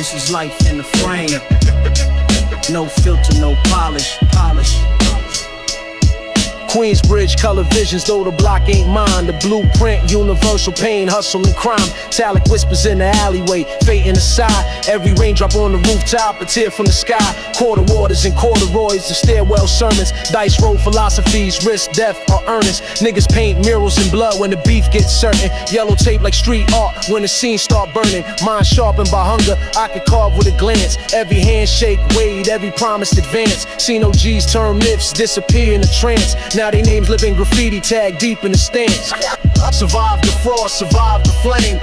This is life in the frame. No filter, no polish. Queensbridge color visions, though the block ain't mine. The blueprint, universal pain, hustle and crime. Metallic whispers in the alleyway, fate in the side. Every raindrop on the rooftop, a tear from the sky. Quarter waters and corduroys, the stairwell sermons. Dice roll philosophies, risk, death, or earnest. Niggas paint murals in blood when the beef gets certain. Yellow tape like street art when the scenes start burning. Mind sharpened by hunger, I could carve with a glance. Every handshake weighed, every promised advance. Seen OGs turn myths, disappear in a trance. Now they names live in graffiti, tag deep in the stands. Survive the frost, survive the flame.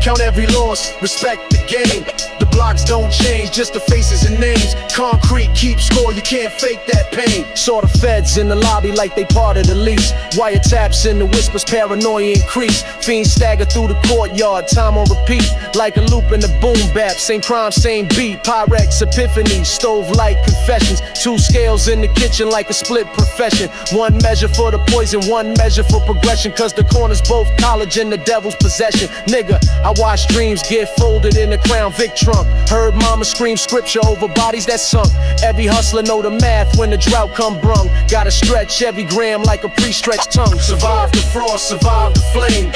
Count every loss, respect the game. The blocks don't change, just the faces and names. Concrete keep score, you can't fake that pain. Saw the feds in the lobby like they part of the lease. Wiretaps in the whispers, paranoia increase. Fiends stagger through the courtyard, time on repeat. Like a loop in the boom bap, same crime, same beat. Pyrex, epiphany, stove light confessions. Two scales in the kitchen like a split profession. One measure for the poison, one measure for progression. Cause the corner's both college and the devil's possession. Nigga, I watch dreams get folded in the Crown Vic trunk. Heard mama scream scripture over bodies that sunk. Every hustler know the math when the drought come brung. Gotta stretch every gram like a pre-stretched tongue. Survive the frost, survive the flame.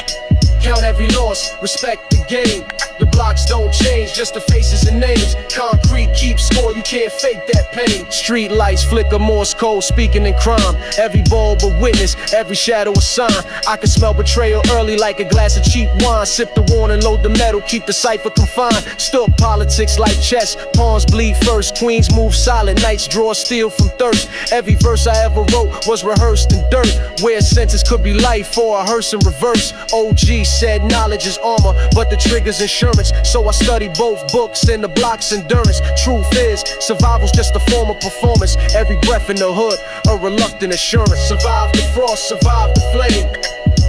Count every loss, respect the game. The blocks don't change, just the faces and names. Concrete keeps score, you can't fake that pain. Street lights flicker, Morse code speaking in crime. Every bulb a witness, every shadow a sign. I can smell betrayal early like a glass of cheap wine. Sip the warning, load the metal, keep the cipher confined. Still politics like chess, pawns bleed first. Queens move silent, knights draw steel from thirst. Every verse I ever wrote was rehearsed in dirt. Where a sentence could be life or a hearse in reverse. OG said knowledge is armor, but the trigger's insurance. So I study both books and the block's endurance. Truth is, survival's just a form of performance. Every breath in the hood, a reluctant assurance. Survive the frost, survive the flame.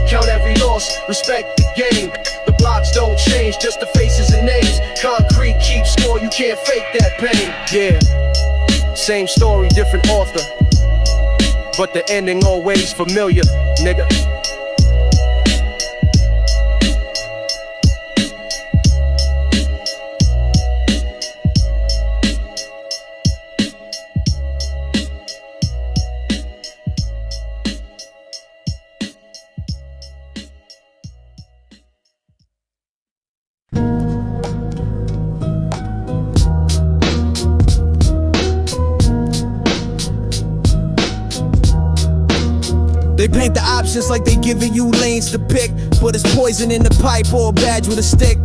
Count every loss, respect the game. The blocks don't change, just the faces and names. Concrete keeps score, you can't fake that pain. Yeah, same story, different author, but the ending always familiar, nigga. They paint the options like they giving you lanes to pick, but it's poison in the pipe or a badge with a stick.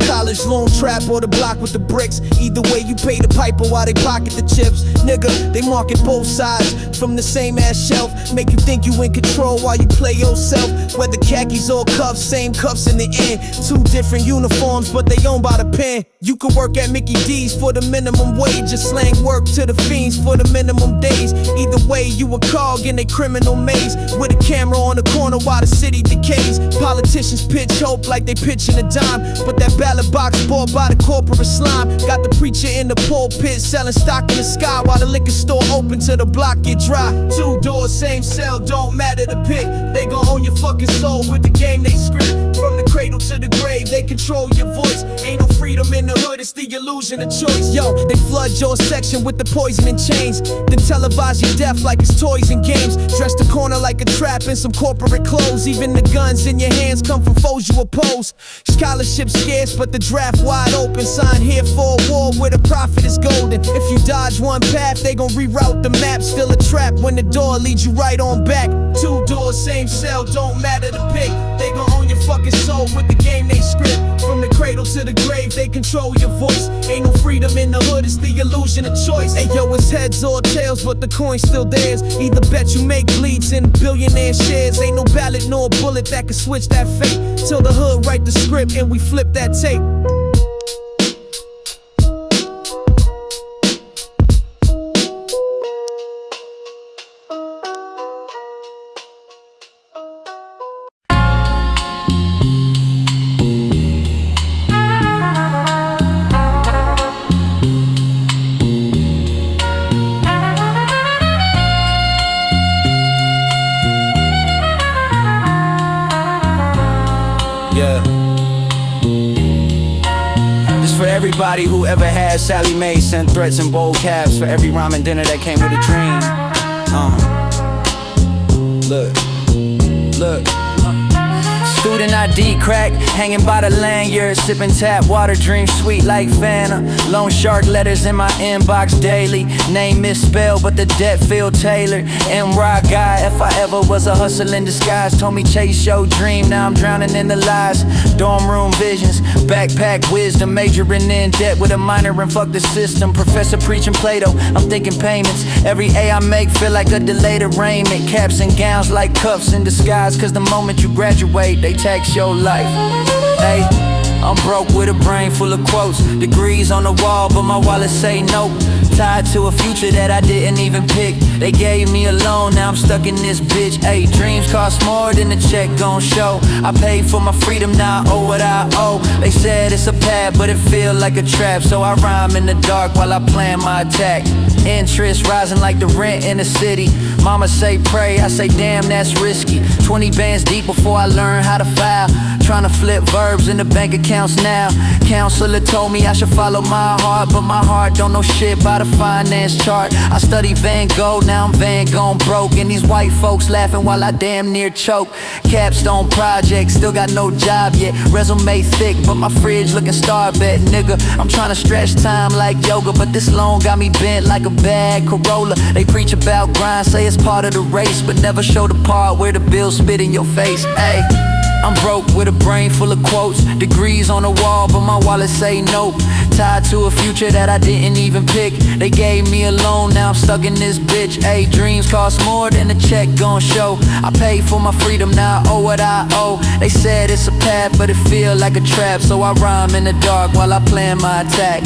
College loan trap or the block with the bricks. Either way you pay the piper while they pocket the chips. Nigga, they market both sides from the same ass shelf. Make you think you in control while you play yourself. Whether khakis or cuffs, same cuffs in the end. Two different uniforms but they owned by the pen. You could work at Mickey D's for the minimum wage, or slang work to the fiends for the minimum days. Either way you a cog in a criminal maze, with a camera on the corner while the city decays. Politicians pitch hope like they pitching a dime, but that ballot box bought by the corporate slime. Got the preacher in the pulpit selling stock in the sky, while the liquor store open till the block get dry. Two doors, same cell, don't matter the pick. They gon' own your fucking soul with the game they script. From the cradle to the grave, they control your voice. Ain't no freedom in the hood, it's the illusion of choice. Yo, they flood your section with the poison and chains, then televise your death like it's toys and games. Dress the corner like a trap in some corporate clothes. Even the guns in your hands come from foes you oppose. Scholarship scarce, but the draft wide open. Sign here for a war where the profit is golden. If you dodge one path, they gon' reroute the map. Still a trap when the door leads you right on back. Two doors, same cell, don't matter the pick. They gon' own your fucking soul with the game they script. From the cradle to the grave, they control your voice. Ain't no freedom in the hood, it's the illusion of choice. Hey yo, it's heads or tails, but the coin's still theirs. Either bet you make bleeds in billionaire shares. Ain't no ballot nor bullet that can switch that fate. Till the hood write the script and we flip that tape. for everybody who ever had Sally Mae sent threats in bold caps. For every ramen dinner that came with a dream. Look. Student ID crack, hanging by the lanyard, sipping tap water, dream sweet like Fanta. Loan shark letters in my inbox daily. Name misspelled, but the debt feel tailored. M-Rock guy, if I ever was a hustle in disguise. Told me chase your dream, now I'm drowning in the lies. Dorm room visions, backpack wisdom. Majoring in debt with a minor and fuck the system. Professor preaching Plato, I'm thinking payments. Every A I make feel like a delayed arraignment. Caps and gowns like cuffs in disguise. Cause the moment you graduate, they tax your life. Hey, I'm broke with a brain full of quotes. Degrees on the wall, but my wallet say nope. Tied to a future that I didn't even pick. They gave me a loan, now I'm stuck in this bitch. Hey, dreams cost more than the check gon' show. I paid for my freedom, now I owe what I owe. They said it's a path, but it feel like a trap. So I rhyme in the dark while I plan my attack. Interest rising like the rent in the city. Mama say pray, I say damn that's risky. 20 bands deep before I learn how to file. Tryna flip verbs in the bank accounts now. Counselor told me I should follow my heart, but my heart don't know shit about a finance chart. I study Van Gogh, now I'm Van Gogh broke. And these white folks laughing while I damn near choke. Capstone project, still got no job yet. Resume thick, but my fridge looking star-bet. Nigga, I'm tryna stretch time like yoga, but this loan got me bent like a bad Corolla. They preach about grind, say it's part of the race, but never show the part where the bills spit in your face. Ay, I'm broke with a brain full of quotes. Degrees on the wall, but my wallet say nope. Tied to a future that I didn't even pick. They gave me a loan, now I'm stuck in this bitch. Ayy, dreams cost more than the check gon' show. I paid for my freedom, now I owe what I owe. They said it's a path, but it feel like a trap. So I rhyme in the dark while I plan my attack.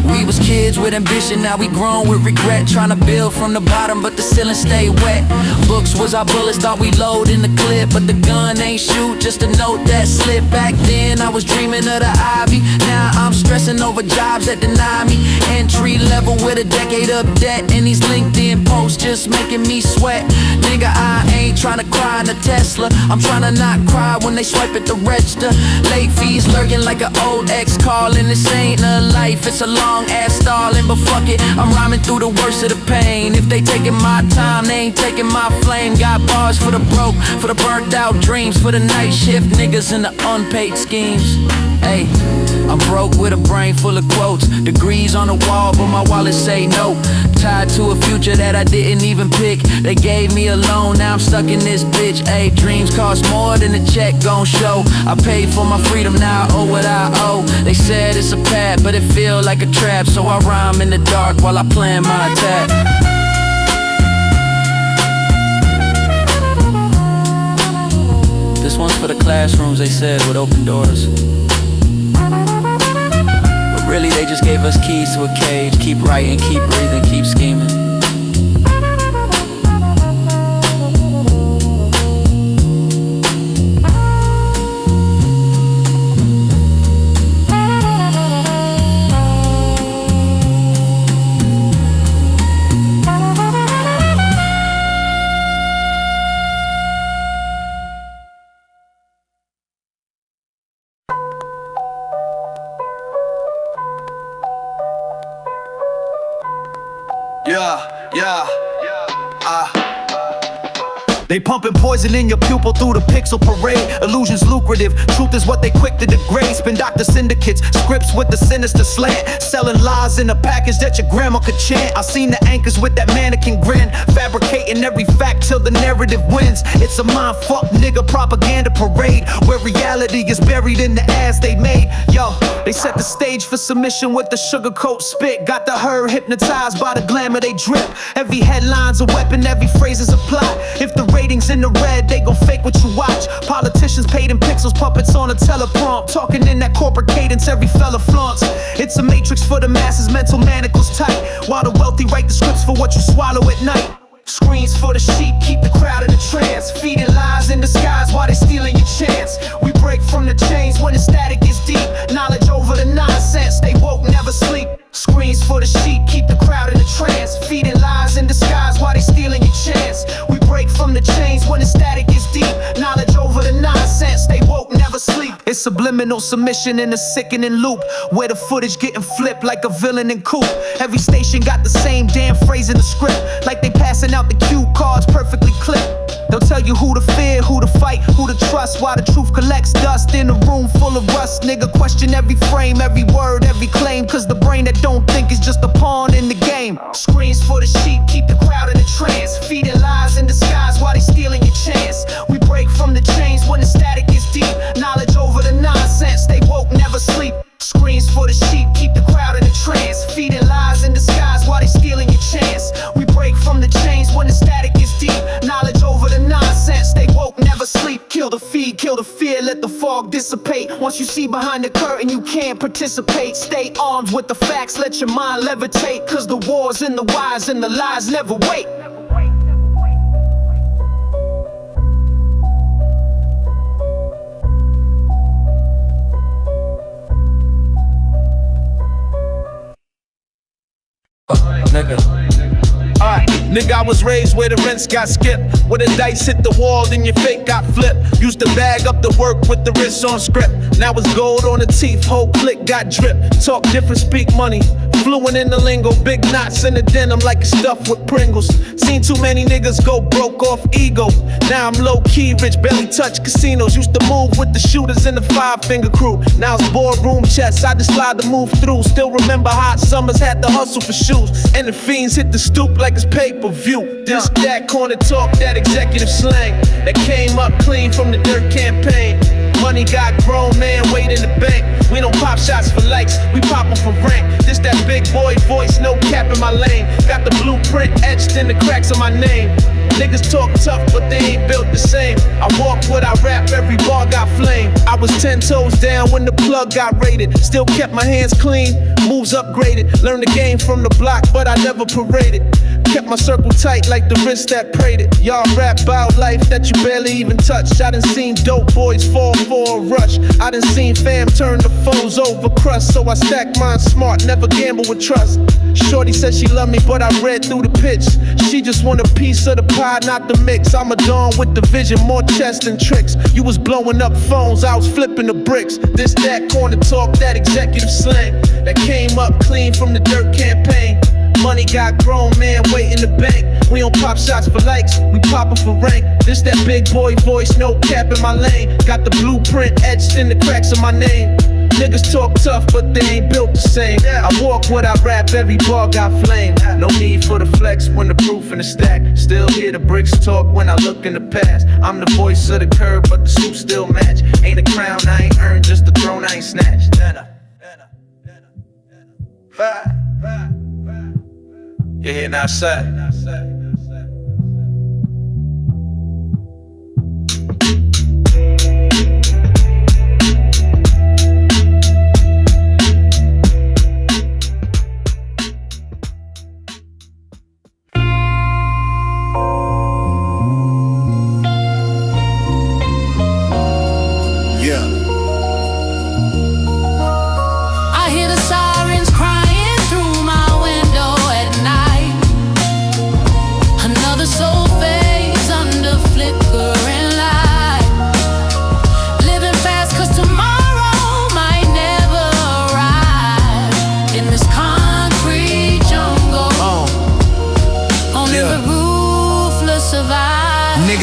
We was kids with ambition, now we grown with regret. Tryna build from the bottom, but the ceiling stay wet. Books was our bullets, thought we load in the clip, but the gun ain't shoot, just a note that slipped. Back then I was dreaming of the Ivy, now I'm stressing over jobs that deny me. Entry level with a decade of debt, and these LinkedIn posts just making me sweat. Nigga, I ain't tryna cry in a Tesla, I'm tryna not cry when they swipe at the register. Late fees lurking like an old ex calling. This ain't a life, it's a long ass stalling, but fuck it, I'm rhyming through the worst of the pain. If they taking my time, they ain't taking my flame. Got bars for the broke, for the burnt out dreams, for the night shift niggas and the unpaid schemes. Hey, I'm broke with a brain full of quotes. Degrees on the wall, but my wallet say no. Tied to a future that I didn't even pick. They gave me a loan, now I'm stuck in this bitch. Ayy, dreams cost more than the check gon' show. I paid for my freedom, now I owe what I owe. They said it's a path, but it feel like a trap. So I rhyme in the dark while I plan my attack. This one's for the classrooms they said would open doors, but really they just gave us keys to a cage. Keep writing, keep breathing, keep scheming. They pumping poison in your pupil through the pixel parade. Illusions lucrative, truth is what they quick to degrade. Spin doctor syndicates, scripts with the sinister slant. Selling lies in a package that your grandma could chant. I seen the anchors with that mannequin grin, fabricating every fact till the narrative wins. It's a mind fuck nigga propaganda parade, where reality is buried in the ass they made. Yo, they set the stage for submission with the sugarcoat spit. Got the herd hypnotized by the glamour they drip. Every headline's a weapon, every phrase is a plot. If the ratings in the red, they gon' fake what you watch. Politicians paid in pixels, puppets on a teleprompt, talking in that corporate cadence every fella flaunts. It's a matrix for the masses, mental manacles tight, while the wealthy write the scripts for what you swallow at night. Screens for the sheep, keep the crowd in a trance, feeding lies in disguise while they stealing your chance. We break from the chains when the static is deep, knowledge over the nonsense, they woke, never sleep. Screens for the sheep, keep the crowd in a trance, feeding lies in disguise while when the static is deep. Knowledge over the nonsense, stay woke, never sleep. It's subliminal submission in a sickening loop, where the footage getting flipped like a villain in Coop. Every station got the same damn phrase in the script, like they passing out the cue cards perfectly clipped. They'll tell you who to fear, who to fight, who to trust, while the truth collects dust in a room full of rust. Nigga, question every frame, every word, every claim, cause the brain that don't think is just a pawn in the game. Screens for the sheep, keep the crowd in a trance, feeding lies in disguise while they stealing your chance. We break from the chains when the static is deep. Knowledge over the nonsense, stay woke, never sleep. Screens for the sheep, keep the crowd in a trance, feeding lies in disguise while they stealing your chance. We break from the chains when the static is deep. Knowledge over the nonsense, stay woke, never sleep. Kill the feed, kill the fear, let the fog dissipate. Once you see behind the curtain, you can't participate. Stay armed with the facts, let your mind levitate, cause the war's in the wise and the lies never wait. Nigga. Alright, nigga, I was raised where the rents got skipped, where the dice hit the wall, then your fate got flipped. Used to bag up the work with the wrist on script. Now it's gold on the teeth, whole click got drip. Talk different, speak money, fluent in the lingo. Big knots in the denim like it's stuffed with Pringles. Seen too many niggas go broke off ego. Now I'm low-key rich, barely touch casinos. Used to move with the shooters in the 5-finger crew. Now it's boardroom chess, I just slide to move through. Still remember hot summers, had to hustle for shoes, and the fiends hit the stoop like it's pay-per-view. This, that, corner talk, that executive slang that came up clean from the dirt campaign. Money got grown, man, weight in the bank. We don't pop shots for likes, we pop them for rank. This that big boy voice, no cap in my lane. Got the blueprint etched in the cracks of my name. Niggas talk tough, but they ain't built the same. I walk what I rap, every bar got flame. I was 10 toes down when the plug got raided. Still kept my hands clean, moves upgraded. Learned the game from the block, but I never paraded. Kept my circle tight like the wrist that prayed it. Y'all rap about life that you barely even touched. I done seen dope boys fall for a rush. I done seen fam turn the foes over crust. So I stack mine smart, never gamble with trust. Shorty said she loved me, but I read through the pitch. She just want a piece of the pie, not the mix. I'm a dawn with the vision, more chest than tricks. You was blowing up phones, I was flipping the bricks. This, that, corner talk, that executive slang that came up clean from the dirt campaign. Money got grown, man, weight in the bank. We don't pop shots for likes, we pop them for rank. This that big boy voice, no cap in my lane. Got the blueprint etched in the cracks of my name. Niggas talk tough, but they ain't built the same. I walk what I rap, every bar got flame. No need for the flex when the proof in the stack. Still hear the bricks talk when I look in the past. I'm the voice of the curb, but the suit still match. Ain't a crown I ain't earned, just a throne I ain't snatched. You're hitting outside.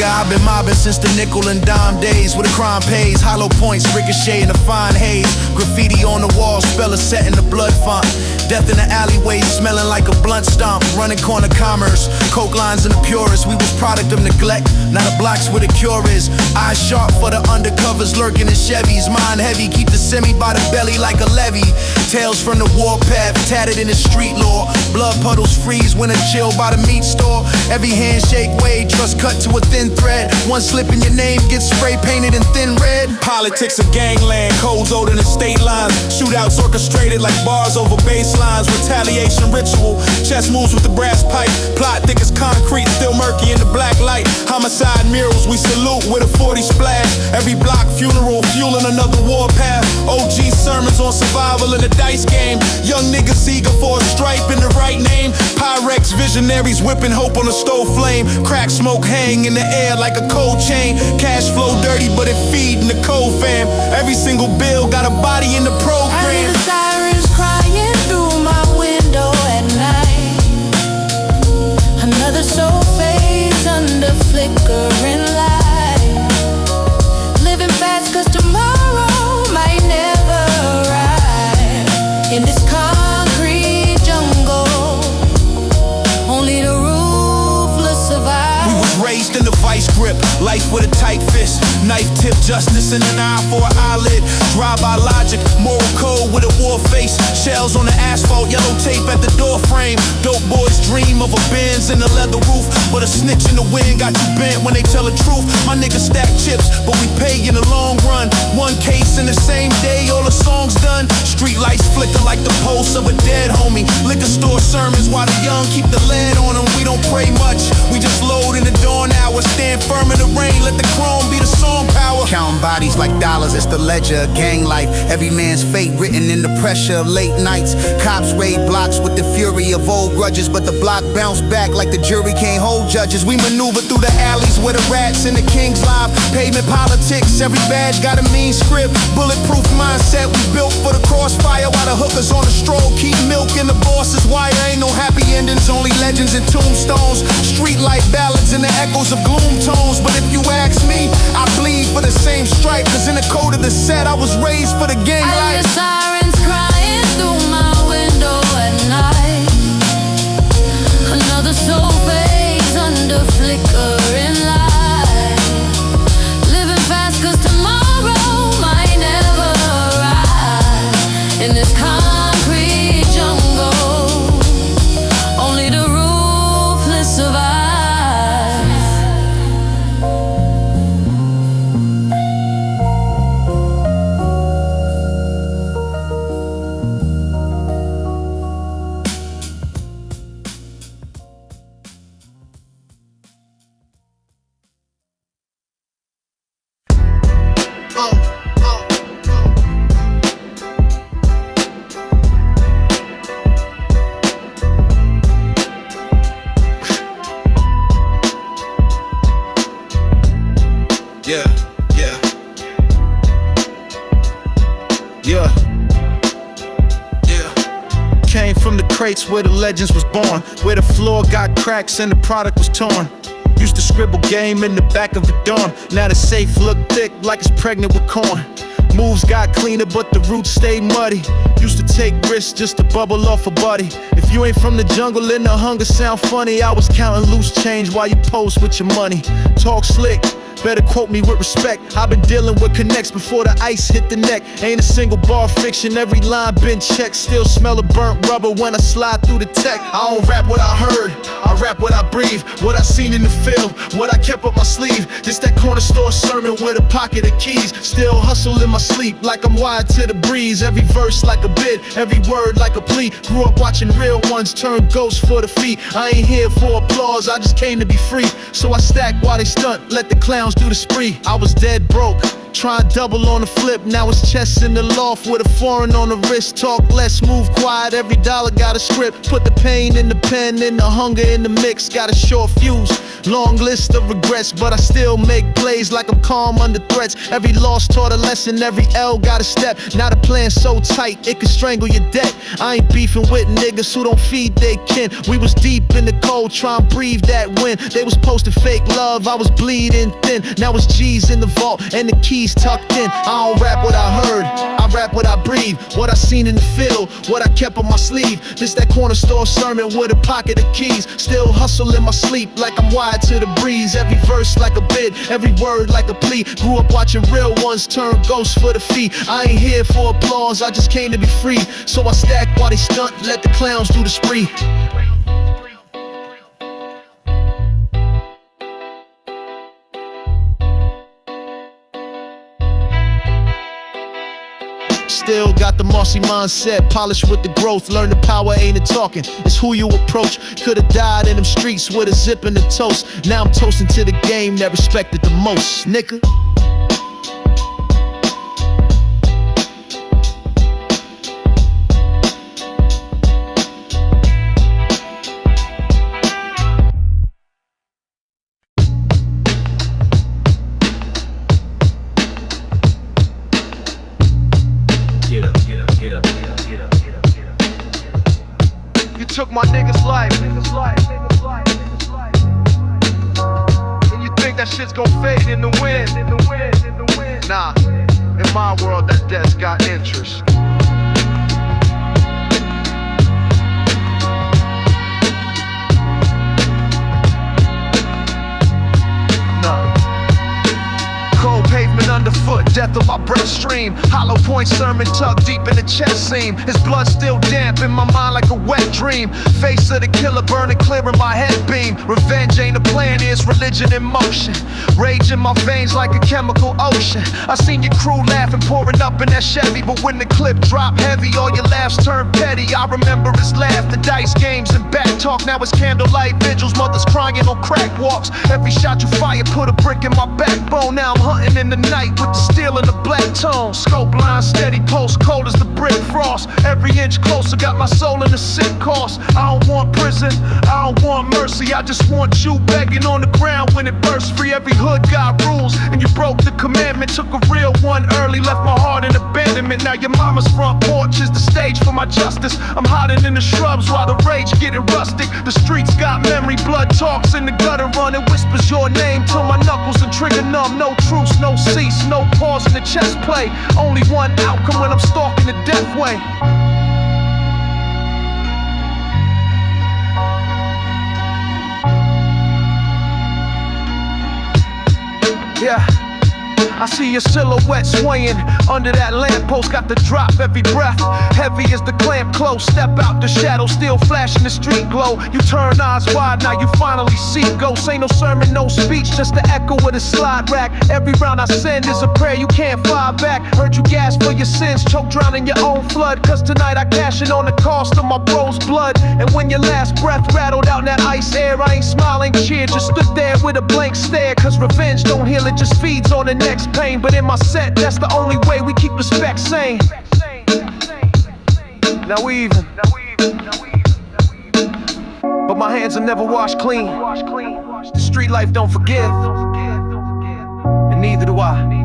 I've been mobbing since the nickel and dime days, where the crime pays. Hollow points ricochet in the fine haze. Graffiti on the wall, spell a set in the blood font. Death in the alleyway, smelling like a blunt stomp. Running corner commerce, coke lines in the purest. We was product of neglect, now the block's where the cure is. Eyes sharp for the undercovers, lurking in Chevys. Mind heavy, keep the semi by the belly like a levee. Tales from the warpath, tatted in the street lore. Blood puddles freeze when a chill by the meat store. Every handshake weighed, trust cut to a thin thread. One slip in your name gets spray painted in thin red. Politics of gangland, codes older than state lines. Shootouts orchestrated like bars over baselines. Retaliation ritual, chess moves with the brass pipe. Plot thick as concrete, still murky in the black light. Homicide murals, we salute with a 40 splash. Every block funeral, fueling another warpath. OG sermons on survival in the dice game. Young niggas eager for a stripe in the right name. Pyrex vision Visionaries whipping hope on a stove flame. Crack smoke hang in the air like a cold chain. Cash flow dirty, but it feeding the cold fam. Every single bill got a body in the program. I hear the sirens crying through my window at night. Another soul fades under flickering light. Living fast 'cause tomorrow might never arrive. In this concrete jungle, only the ruthless survive. We was raised in the vice grip, life with a tight fist. Knife tip justice and an eye for an eyelid. Drive-by logic, moral code with a war face. Shells on the asphalt, yellow tape at the door frame. Dope boys dream of a Benz and a leather roof, but a snitch in the wind got you bent when they tell the truth. My niggas stack chips, but we pay in the long run. One case in the same day, all the songs done. Street lights flicker like the pulse of a dead homie. Liquor store sermons while the young keep the lead on them. We don't pray much, we just load in the dawn hours. Stand firm in the rain, let the chrome be the song power. Counting bodies like dollars, it's the ledger of gang life. Every man's fate written in the pressure of late nights. Cops raid blocks with the fury of old grudges, but the block bounced back like the jury can't hold judges. We maneuver through the alleys where the rats and the kings live. Pavement politics, every badge got a mean script. Bulletproof mindset, we built for the crossfire. While the hookers on the stroll keep milking the boss's wire. Ain't no happy endings, only legends and tombstones. Street light ballads and the echoes of gloom tones. But if you ask me, I bleed for the same stripe. 'Cause in the code of the set, I was raised for the gang I hear life. the sirens crying through my window at night. Another soul fades under flickering light. Living fast 'cause tomorrow might never arrive. In this concrete jungle, only the ruthless survive. Yeah, yeah. Yeah. Yeah. Came from the crates where the legends was born, where the floor got cracks and the product was torn. Used to scribble game in the back of a dorm. Now the safe look thick like it's pregnant with corn. Moves got cleaner but the roots stayed muddy. Used to take risks just to bubble off a buddy. If you ain't from the jungle and the hunger sound funny, I was counting loose change while you post with your money. Talk slick, better quote me with respect. I've been dealing with connects before the ice hit the neck. Ain't a single bar fiction, every line been checked. Still smell of burnt rubber when I slide through the tech. I don't rap what I heard, I rap what I breathe. What I seen in the field, what I kept up my sleeve. This that corner store sermon with a pocket of keys. Still hustle in my sleep like I'm wired to the breeze. Every verse like a bid, every word like a plea. Grew up watching real ones turn ghosts for the feet. I ain't here for applause, I just came to be free. So I stack while they stunt, let the clowns do the spree. I was dead broke, trying double on the flip. Now it's chess in the loft with a foreign on the wrist. Talk less, move quiet, every dollar got a script. Put the pain in the pen and the hunger in the mix. Got a short fuse, long list of regrets, but I still make plays like I'm calm under threats. Every loss taught a lesson, every L got a step. Now the plan's so tight, it can strangle your debt. I ain't beefing with niggas who don't feed they kin. We was deep in the cold, trying to breathe that wind. They was posting fake love, I was bleeding thin. Now it's G's in the vault and the keys tucked in. I don't rap what I heard, I rap what I breathe. What I seen in the field, what I kept on my sleeve. This that corner store sermon with a pocket of keys. Still hustle in my sleep like I'm wired to the breeze. Every verse like a bid, every word like a plea. Grew up watching real ones turn ghosts for the fee. I ain't here for applause, I just came to be free. So I stack while they stunt, let the clowns do the spree. Still got the Marcy mindset, polished with the growth. Learn the power ain't it talking, it's who you approach. Could've died in them streets with a zip and a toast. Now I'm toasting to the game that respected the most, nigga. took my nigga's life. And you think that shit's gon' fade in the wind. Nah, in my world that debt's got interest. Cold pavement underfoot, death of my breath stream. Hollow point sermon tucked deep in the chest seam. His blood still damp in my mind like a wet dream. Face of the killer burning clear in my head beam. Revenge ain't a plan, it's religion in motion. Rage in my veins like a chemical ocean. I seen your crew laughing, pouring up in that Chevy. But when the clip dropped heavy, all your laughs turned petty. I remember his laugh, the dice games and back talk. Now it's candlelight vigils, mothers crying on crack walks. Every shot you fire put a brick in my backbone. Now I'm hunting in the night with the steel and the black tone. Scope line steady, pulse cold as the brick frost. Every inch closer, got my soul in the sick cost. I don't want prison, I don't want mercy. I just want you begging on the ground when it bursts free. Every hood got rules, and you broke the commandment. Took a real one early, left my heart in abandonment. Now your mama's front porch is the stage for my justice. I'm hiding in the shrubs while the rage getting rustic. The streets got memory, blood talks in the gutter running. Whispers your name till my knuckles and trigger numb. No truce, no cease, no pause in the chess play. Only one outcome when I'm stalking the death way. Yeah, I see your silhouette swaying under that lamppost. Got the drop every breath, heavy as the clamp close. Step out the shadow, still flashing the street glow. You turn eyes wide, now you finally see ghosts. Ain't no sermon, no speech, just the echo of the slide rack. Every round I send is a prayer you can't fire back. Heard you gasp for your sins, choke drowning your own flood. Cause tonight I cash in on the cost of my bro's blood. And when your last breath rattled out in that ice air, I ain't smiling cheer, just stood there with a blank stare. Cause revenge don't heal, it just feeds on the next pain. But in my set, that's the only way we keep respect sane. Now we even. But my hands are never washed clean. The street life don't forgive, and neither do I.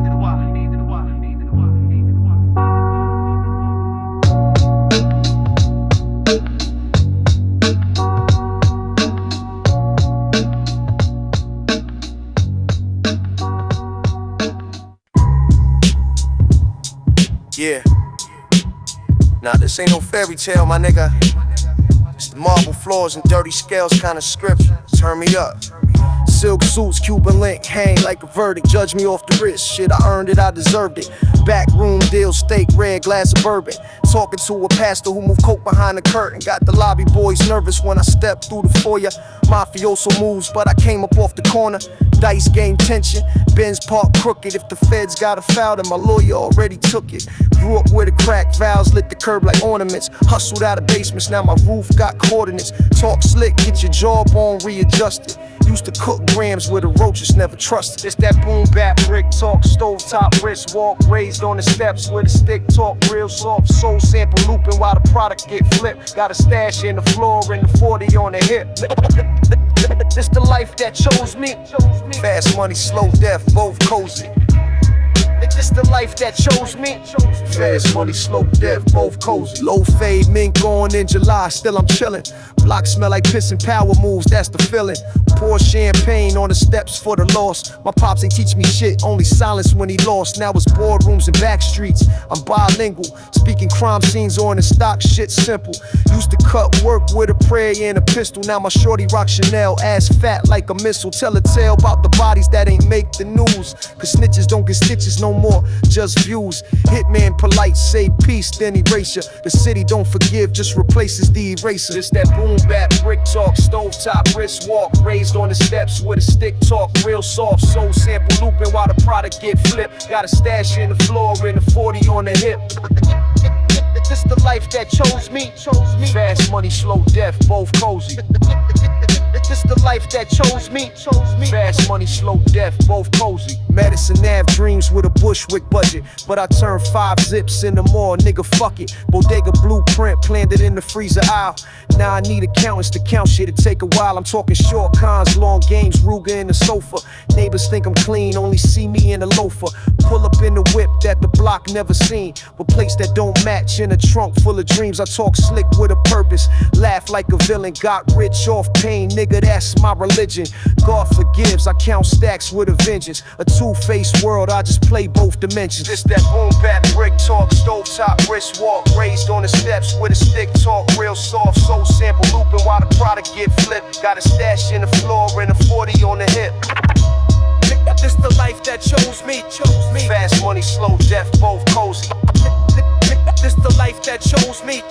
Yeah. Nah, this ain't no fairy tale, my nigga. It's the marble floors and dirty scales kind of scripture. Turn me up. Silk suits, Cuban link, hang like a verdict. Judge me off the wrist, shit, I earned it, I deserved it. Backroom deal, steak, red glass of bourbon. Talking to a pastor who moved coke behind the curtain. Got the lobby boys nervous when I stepped through the foyer. Mafioso moves, but I came up off the corner. Dice game tension, Benz park crooked. If the feds got a foul, then my lawyer already took it. Grew up with a cracked valves, lit the curb like ornaments. Hustled out of basements, now my roof got coordinates. Talk slick, get your jawbone readjusted. Used to cook grams with the roaches, never trusted. It's that boom bap, brick talk, stove top wrist walk. Raised on the steps with a stick talk, real soft. Soul sample looping while the product get flipped. Got a stash in the floor and the 40 on the hip. This the life that chose me. Fast money, slow death, both cozy. This the life that chose me. Fast money, slow death, both cozy. Low fade, mink going in July, still I'm chillin'. Block smell like piss and power moves, that's the feeling. Pour champagne on the steps for the lost. My pops ain't teach me shit, only silence when he lost. Now it's boardrooms and back streets, I'm bilingual. Speaking crime scenes on the stock, shit simple. Used to cut work with a prayer and a pistol. Now my shorty rock Chanel, ass fat like a missile. Tell a tale about the bodies that ain't make the news. Cause snitches don't get stitches no more, just views. Hitman polite, say peace, then erase ya. The city don't forgive, just replaces the eraser. This that boom bap, brick talk, stove top, wrist walk. Raised on the steps with a stick talk, real soft. Soul sample looping while the product get flipped. Got a stash in the floor and a 40 on the hip. This the life that chose me. Fast money, slow death, both cozy. This the life that chose me. Fast money, slow death, both cozy. Medicine Ave dreams with a Bushwick budget, but I turned 5 zips into more, nigga, fuck it. Bodega blueprint, planned it in the freezer aisle. Now I need accountants to count shit, it take a while. I'm talking short cons, long games, Ruger in the sofa. Neighbors think I'm clean, only see me in a loafer. Pull up in the whip that the block never seen, but plates that don't match in a trunk full of dreams. I talk slick with a purpose, laugh like a villain. Got rich off pain, nigga, that's my religion. God forgives, I count stacks with a vengeance. A two-faced world, I just play both dimensions. This that boom bap brick talk, stovetop wrist walk, raised on the steps with a stick talk, real soft, soul sample looping while the product get flipped. Got a stash in the floor and a 40 on the hip. This the life that chose me. Fast money, slow death, both cozy. This the life that chose me.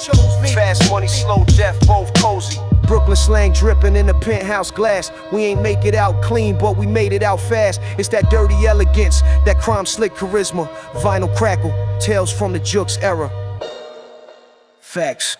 Fast money, slow death, both cozy. Brooklyn slang dripping in the penthouse glass. We ain't make it out clean, but we made it out fast. It's that dirty elegance, that crime slick charisma. Vinyl crackle, tales from the Jukes era. Facts.